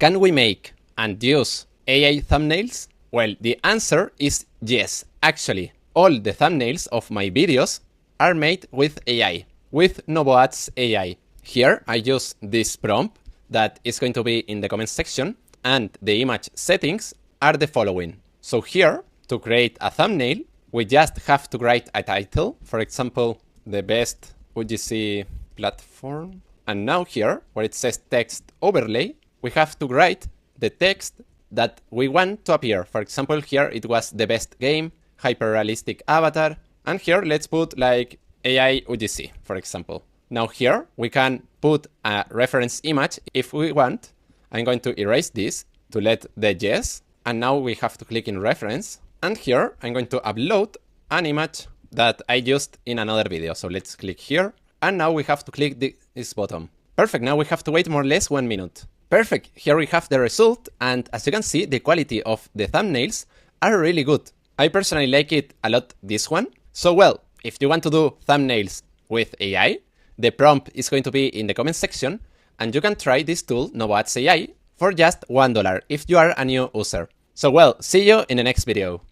Can we make and use AI thumbnails? Well, the answer is yes. Actually, all the thumbnails of my videos are made with AI, with NovoAds AI. Here I use this prompt that is going to be in the comment section, and the image settings are the following. So here, to create a thumbnail, we just have to write a title, for example, the best UGC platform. And now here, where it says text overlay, we have to write the text that we want to appear. For example, here it was the best game, hyper-realistic avatar, and here let's put like AI UGC, for example. Now here we can put a reference image if we want. I'm going to erase this to let the yes, and now we have to click in reference, and here I'm going to upload an image that I used in another video. So let's click here, and now we have to click this button. Perfect, now we have to wait more or less 1 minute. Perfect, here we have the result, and as you can see, the quality of the thumbnails are really good. I personally like it a lot, this one. So well, if you want to do thumbnails with AI, the prompt is going to be in the comment section, and you can try this tool, NovoAds AI, for just $1 if you are a new user. So well, see you in the next video.